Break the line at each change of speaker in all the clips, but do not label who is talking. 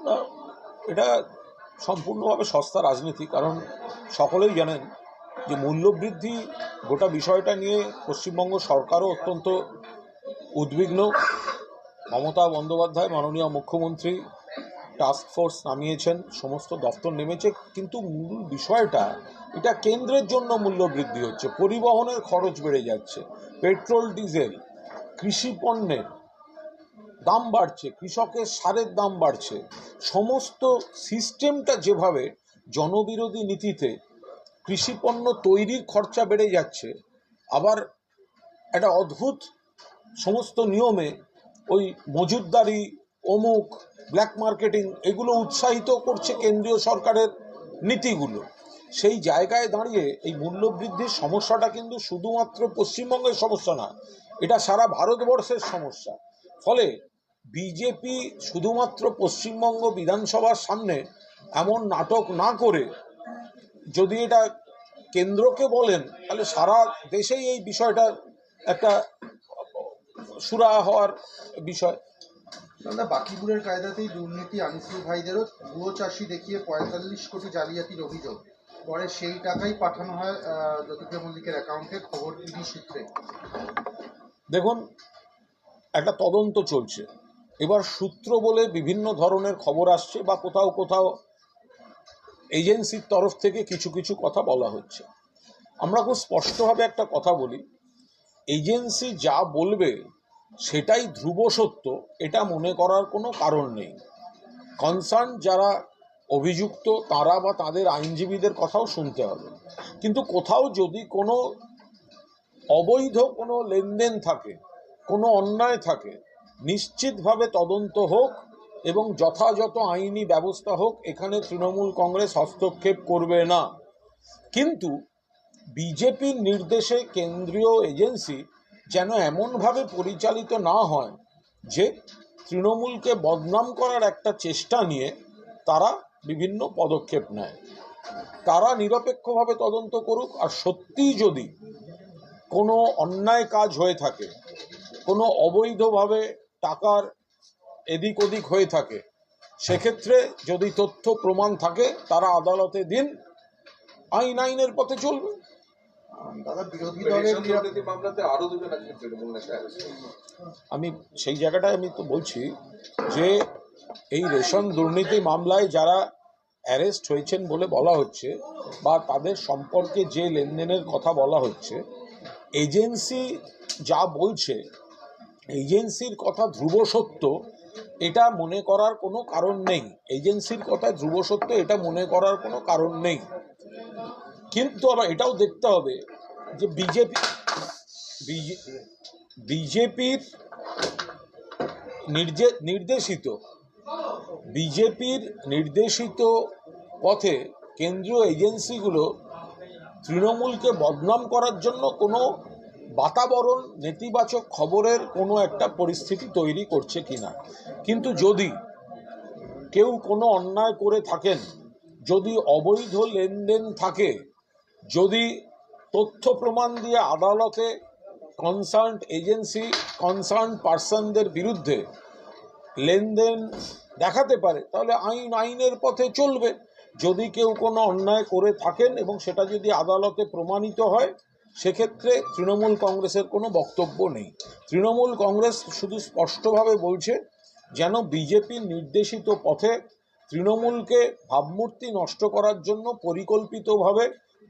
না, এটা সম্পূর্ণভাবে সস্তা রাজনীতি। কারণ সকলেই জানেন যে মূল্যবৃদ্ধি গোটা বিষয়টা নিয়ে পশ্চিমবঙ্গ সরকারও অত্যন্ত উদ্বিগ্ন। মমতা বন্দ্যোপাধ্যায় মাননীয় মুখ্যমন্ত্রী টাস্ক ফোর্স নামিয়েছেন, সমস্ত দপ্তর নেমেছে, কিন্তু মূল বিষয়টা এটা কেন্দ্রের জন্য মূল্যবৃদ্ধি হচ্ছে, পরিবহনের খরচ বেড়ে যাচ্ছে, পেট্রোল ডিজেল, কৃষি পণ্যের দাম বাড়ছে, কৃষকের সারের দাম বাড়ছে, সমস্ত সিস্টেমটা যেভাবে জনবিরোধী নীতিতে কৃষি পণ্য তৈরির খরচা বেড়ে যাচ্ছে, আবার একটা অদ্ভুত সমস্ত নিয়মে ওই মজুতদারি, অমুক, ব্ল্যাক মার্কেটিং, এগুলো উৎসাহিত করছে কেন্দ্রীয় সরকারের নীতিগুলো। সেই জায়গায় দাঁড়িয়ে এই মূল্যবৃদ্ধির সমস্যাটা কিন্তু শুধুমাত্র পশ্চিমবঙ্গের সমস্যা না, এটা সারা ভারতবর্ষের সমস্যা। ফলে বিজেপি শুধুমাত্র পশ্চিমবঙ্গ বিধানসভার সামনে এমন নাটক না করে যদি এটা কেন্দ্রকে বলেন, তাহলে সারা দেশেই এই বিষয়টা একটা সুরাহা হওয়ার বিষয়।
বাকিপুরের কায়দাতেই দুর্নীতি, আনিসুল ভাইদেরও ভুয়ো চাষি দেখিয়ে ৪৫ কোটি জালিয়াতির অভিযোগ, পরে সেই টাকাই পাঠানো হয় জ্যোতিপ্রিয় মল্লিকের অ্যাকাউন্টে, খবর ইডি সূত্রে।
দেখুন, একটা তদন্ত চলছে, এবার সূত্র বলে বিভিন্ন ধরনের খবর আসছে বা কোথাও কোথাও এজেন্সির তরফ থেকে কিছু কিছু কথা বলা হচ্ছে। আমরা খুব স্পষ্টভাবে একটা কথা বলি, এজেন্সি যা বলবে সেটাই ধ্রুব সত্য, এটা মনে করার কোনো কারণ নেই। কনসার্ন যারা অভিযুক্ত তারা বা তাদের আইনজীবীদের কথাও শুনতে হবে, কিন্তু কোথাও যদি কোনো অবৈধ কোনো লেনদেন থাকে, কোনো অন্যায় থাকে, নিশ্চিতভাবে তদন্ত হোক এবং যথাযথ আইনি ব্যবস্থা হোক, এখানে তৃণমূল কংগ্রেস হস্তক্ষেপ করবে না। কিন্তু বিজেপির নির্দেশে কেন্দ্রীয় এজেন্সি যেন এমনভাবে পরিচালিত না হয় যে তৃণমূলকে বদনাম করার একটা চেষ্টা নিয়ে তারা বিভিন্ন পদক্ষেপ নেয়। তারা নিরপেক্ষভাবে তদন্ত করুক, আর সত্যিই যদি কোনো অন্যায় কাজ হয়ে থাকে, কোনো অবৈধভাবে টাকার এদিক ওদিক হয়ে থাকে, সেক্ষেত্রে যদি তথ্য প্রমাণ থাকে তারা আদালতে দিন, আইনের পথে চলবে। আমি সেই জায়গাটায় আমি তো বলছি যে এই রেশন দুর্নীতি মামলায় যারা অ্যারেস্ট হয়েছেন বলে বলা হচ্ছে বা তাদের সম্পর্কে যে লেনদেনের কথা বলা হচ্ছে, এজেন্সি যা বলছে, এজেন্সির কথা ধ্রুব সত্য এটা মনে করার কোনো কারণ নেই। এজেন্সির কথা ধ্রুব সত্য এটা মনে করার কোনো কারণ নেই। কিন্তু আবার এটাও দেখতে হবে যে বিজেপির নির্দেশিত পথে কেন্দ্রীয় এজেন্সিগুলো তৃণমূলকে বদনাম করার জন্য কোনো বাতাবরণ, নেতিবাচক খবরের কোনো একটা পরিস্থিতি তৈরি করছে কিনা। কিন্তু যদি কেউ কোনো অন্যায় করে থাকেন, যদি অবৈধ লেনদেন থাকে, যদি তথ্য প্রমাণ দিয়ে আদালতে কনসার্ন এজেন্সি, কনসার্ন পার্সনদের বিরুদ্ধে লেনদেন দেখাতে পারে, তাহলে আইনের পথে চলবে। যদি কেউ কোনো অন্যায় করে থাকেন এবং সেটা যদি আদালতে প্রমাণিত হয়, সেক্ষেত্রে তৃণমূল কংগ্রেসের কোনো বক্তব্য নেই। তৃণমূল কংগ্রেস শুধু স্পষ্টভাবে বলছে যেন বিজেপির নির্দেশিত পথে তৃণমূলকে ভাবমূর্তি নষ্ট করার জন্য পরিকল্পিতভাবে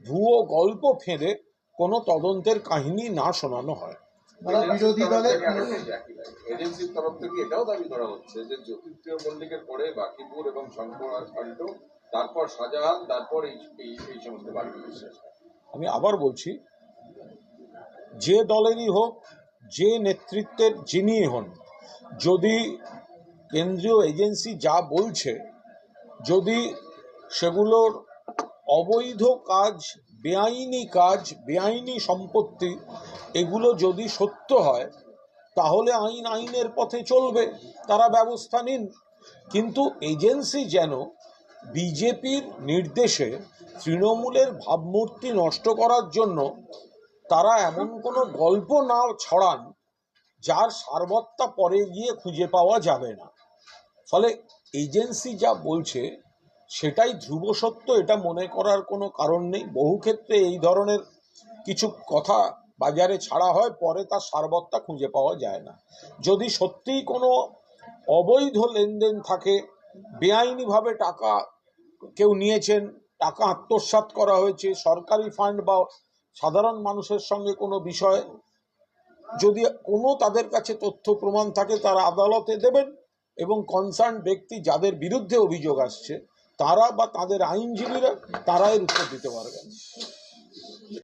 ভুয়ো গল্প ফেঁদে কোনো তদন্তের কাহিনী না শোনানো হয়।
বিরোধী দলের
এজেন্সির তরফ থেকে এটাও দাবি করা হচ্ছে যে জ্যোতিপ্রিয় মল্লিকের পরে বাকিপুর এবং শঙ্কর, তারপর শাহজাহান, তারপর এই সমস্ত বাড়ি।
আমি আবার বলছি, যে দলেরই হোক, যে নেতৃত্বের যিনি হন, যদি কেন্দ্রীয় এজেন্সি যা বলছে, যদি সেগুলোর অবৈধ কাজ, বেআইনি সম্পত্তি, এগুলো যদি সত্য হয়, তাহলে আইনের পথে চলবে, তারা ব্যবস্থা নিন। কিন্তু এজেন্সি যেন বিজেপির নির্দেশে তৃণমূলের ভাবমূর্তি নষ্ট করার জন্য তারা এমন কোনো গল্প না ছড়ান যার সারবত্তা পরে গিয়ে খুঁজে পাওয়া যাবে না। ফলে এজেন্সি যা বলছে সেটাই ধ্রুব সত্য, এটা মনে করার কোনো কারণ নেই। বহু ক্ষেত্রে এই ধরনের কিছু কথা বাজারে ছাড়া হয়, পরে তার সারবত্তা খুঁজে পাওয়া যায় না। যদি সত্যিই কোনো অবৈধ লেনদেন থাকে, বেআইনিভাবে টাকা কেউ নিয়েছেন, টাকা আত্মসাৎ করা হয়েছে, সরকারি ফান্ড বা সাধারণ মানুষের সঙ্গে কোনো বিষয়, যদি কোনো তাদের কাছে তথ্য প্রমাণ থাকে তারা আদালতে দেবেন, এবং কনসার্ন ব্যক্তি যাদের বিরুদ্ধে অভিযোগ আসছে তারা বা তাদের আইনজীবীরা তারা এর উত্তর দিতে পারবেন।